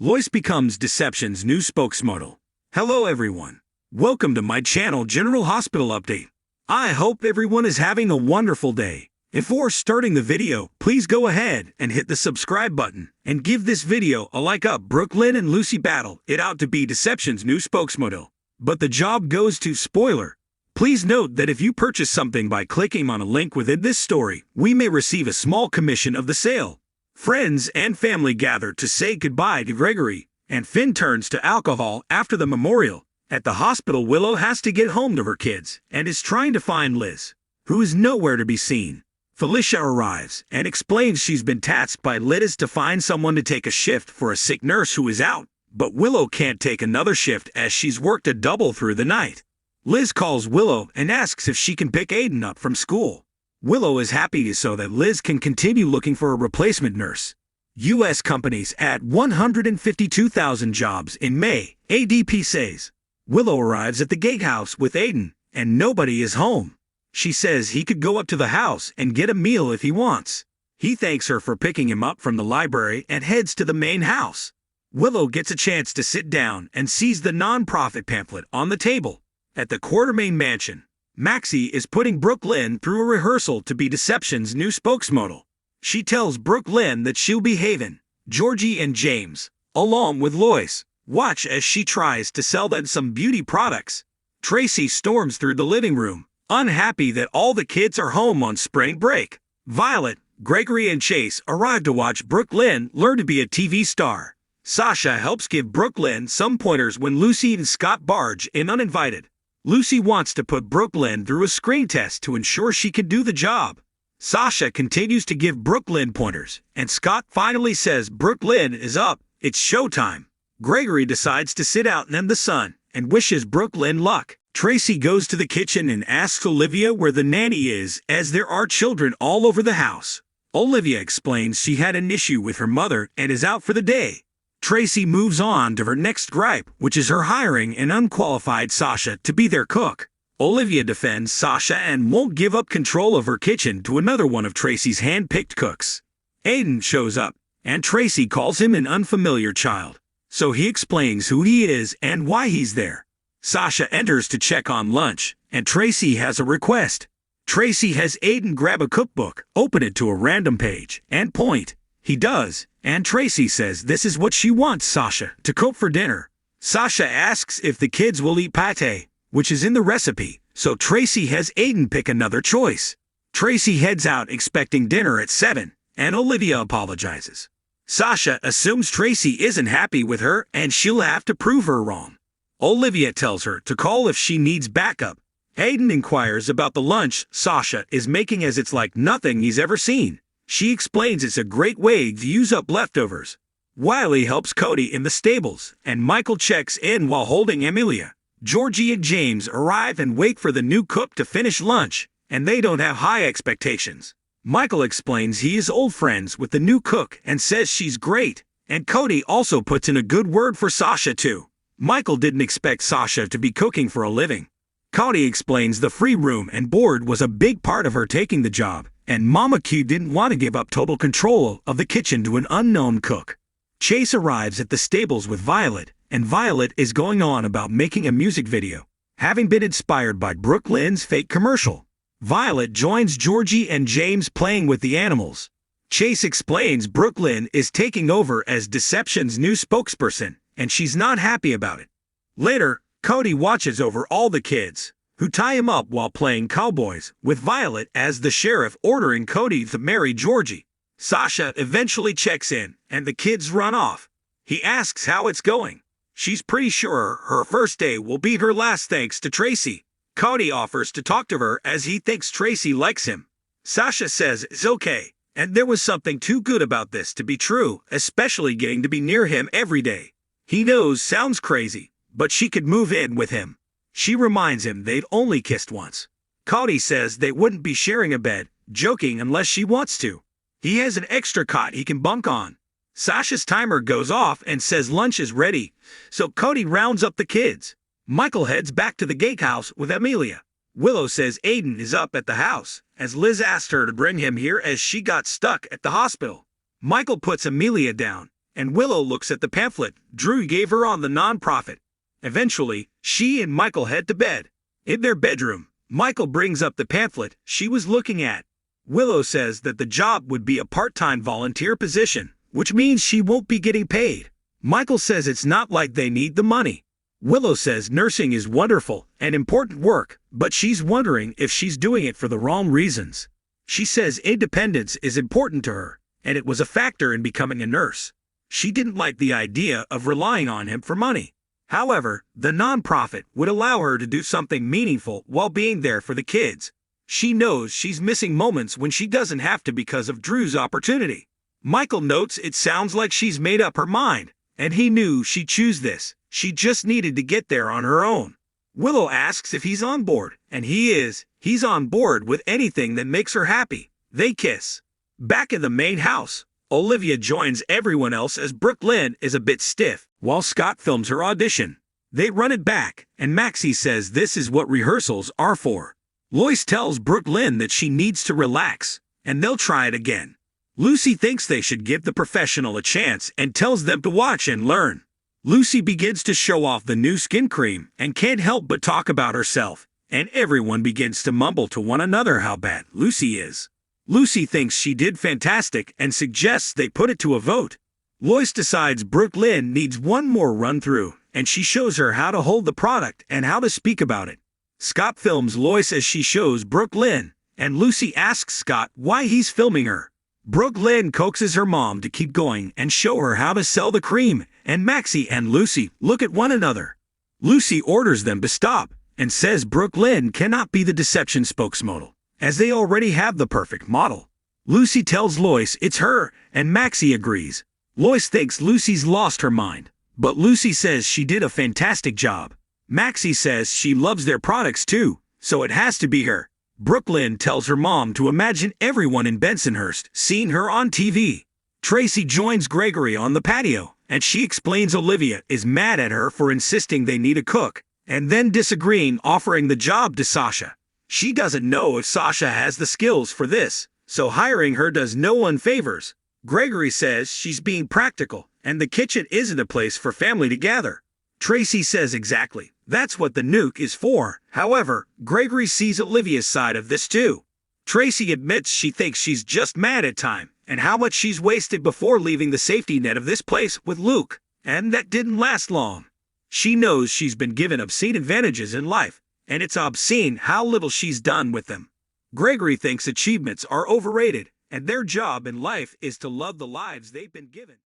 Lois becomes Deception's new spokesmodel. Hello everyone. Welcome to my channel General Hospital Update. I hope everyone is having a wonderful day. Before starting the video, please go ahead and hit the subscribe button and give this video a like up. Brook Lynn and Lucy battle it out to be Deception's new spokesmodel, but the job goes to spoiler. Please note that if you purchase something by clicking on a link within this story, we may receive a small commission of the sale. Friends and family gather to say goodbye to Gregory, and Finn turns to alcohol after the memorial. At the hospital, Willow has to get home to her kids and is trying to find Liz, who is nowhere to be seen. Felicia arrives and explains she's been tasked by Liz to find someone to take a shift for a sick nurse who is out, but Willow can't take another shift as she's worked a double through the night. Liz calls Willow and asks if she can pick Aiden up from school. Willow is happy so that Liz can continue looking for a replacement nurse. U.S. companies add 152,000 jobs in May, ADP says. Willow arrives at the gatehouse with Aiden, and nobody is home. She says he could go up to the house and get a meal if he wants. He thanks her for picking him up from the library and heads to the main house. Willow gets a chance to sit down and sees the non-profit pamphlet on the table. At the Quartermain mansion, Maxie is putting Brook Lynn through a rehearsal to be Deception's new spokesmodel. She tells Brook Lynn that she'll be Haven, Georgie and James, along with Lois, watch as she tries to sell them some beauty products. Tracy storms through the living room, unhappy that all the kids are home on spring break. Violet, Gregory and Chase arrive to watch Brook Lynn learn to be a TV star. Sasha helps give Brook Lynn some pointers when Lucy and Scott barge in uninvited. Lucy wants to put Brook Lynn through a screen test to ensure she can do the job. Sasha continues to give Brook Lynn pointers, and Scott finally says Brook Lynn is up, it's showtime. Gregory decides to sit out in the sun and wishes Brook Lynn luck. Tracy goes to the kitchen and asks Olivia where the nanny is, as there are children all over the house. Olivia explains she had an issue with her mother and is out for the day. Tracy moves on to her next gripe, which is her hiring an unqualified Sasha to be their cook. Olivia defends Sasha and won't give up control of her kitchen to another one of Tracy's hand-picked cooks. Aiden shows up, and Tracy calls him an unfamiliar child, so he explains who he is and why he's there. Sasha enters to check on lunch, and Tracy has a request. Tracy has Aiden grab a cookbook, open it to a random page, and point. He does, and Tracy says this is what she wants Sasha to cook for dinner. Sasha asks if the kids will eat pate, which is in the recipe, so Tracy has Aiden pick another choice. Tracy heads out expecting dinner at 7, and Olivia apologizes. Sasha assumes Tracy isn't happy with her and she'll have to prove her wrong. Olivia tells her to call if she needs backup. Aiden inquires about the lunch Sasha is making as it's like nothing he's ever seen. She explains it's a great way to use up leftovers. Wiley helps Cody in the stables, and Michael checks in while holding Amelia. Georgie and James arrive and wait for the new cook to finish lunch, and they don't have high expectations. Michael explains he is old friends with the new cook and says she's great, and Cody also puts in a good word for Sasha too. Michael didn't expect Sasha to be cooking for a living. Cody explains the free room and board was a big part of her taking the job, and Mama Q didn't want to give up total control of the kitchen to an unknown cook. Chase arrives at the stables with Violet, and Violet is going on about making a music video, having been inspired by Brook Lynn's fake commercial. Violet joins Georgie and James playing with the animals. Chase explains Brook Lynn is taking over as Deception's new spokesperson, and she's not happy about it. Later, Cody watches over all the kids, who tie him up while playing cowboys, with Violet as the sheriff ordering Cody to marry Georgie. Sasha eventually checks in, and the kids run off. He asks how it's going. She's pretty sure her first day will be her last thanks to Tracy. Cody offers to talk to her as he thinks Tracy likes him. Sasha says it's okay, and there was something too good about this to be true, especially getting to be near him every day. He knows sounds crazy, but she could move in with him. She reminds him they've only kissed once. Cody says they wouldn't be sharing a bed, joking unless she wants to. He has an extra cot he can bunk on. Sasha's timer goes off and says lunch is ready, so Cody rounds up the kids. Michael heads back to the gatehouse with Amelia. Willow says Aiden is up at the house, as Liz asked her to bring him here as she got stuck at the hospital. Michael puts Amelia down, and Willow looks at the pamphlet Drew gave her on the nonprofit. Eventually, she and Michael head to bed. In their bedroom, Michael brings up the pamphlet she was looking at. Willow says that the job would be a part-time volunteer position, which means she won't be getting paid. Michael says it's not like they need the money. Willow says nursing is wonderful and important work, but she's wondering if she's doing it for the wrong reasons. She says independence is important to her, and it was a factor in becoming a nurse. She didn't like the idea of relying on him for money. However, the nonprofit would allow her to do something meaningful while being there for the kids. She knows she's missing moments when she doesn't have to because of Drew's opportunity. Michael notes it sounds like she's made up her mind, and he knew she'd choose this. She just needed to get there on her own. Willow asks if he's on board, and he is. He's on board with anything that makes her happy. They kiss. Back in the main house, Olivia joins everyone else as Brook Lynn is a bit stiff, while Scott films her audition. They run it back, and Maxie says this is what rehearsals are for. Lois tells Brook Lynn that she needs to relax, and they'll try it again. Lucy thinks they should give the professional a chance and tells them to watch and learn. Lucy begins to show off the new skin cream and can't help but talk about herself, and everyone begins to mumble to one another how bad Lucy is. Lucy thinks she did fantastic and suggests they put it to a vote. Lois decides Brook Lynn needs one more run-through, and she shows her how to hold the product and how to speak about it. Scott films Lois as she shows Brook Lynn, and Lucy asks Scott why he's filming her. Brook Lynn coaxes her mom to keep going and show her how to sell the cream, and Maxie and Lucy look at one another. Lucy orders them to stop and says Brook Lynn cannot be the deception spokesmodel, as they already have the perfect model. Lucy tells Lois it's her, and Maxie agrees. Lois thinks Lucy's lost her mind, but Lucy says she did a fantastic job. Maxie says she loves their products too, so it has to be her. Brook Lynn tells her mom to imagine everyone in Bensonhurst seeing her on TV. Tracy joins Gregory on the patio, and she explains Olivia is mad at her for insisting they need a cook, and then disagreeing offering the job to Sasha. She doesn't know if Sasha has the skills for this, so hiring her does no one favors. Gregory says she's being practical, and the kitchen isn't a place for family to gather. Tracy says exactly, that's what the nuke is for. However, Gregory sees Olivia's side of this too. Tracy admits she thinks she's just mad at time, and how much she's wasted before leaving the safety net of this place with Luke, and that didn't last long. She knows she's been given obscene advantages in life, and it's obscene how little she's done with them. Gregory thinks achievements are overrated, and their job in life is to love the lives they've been given.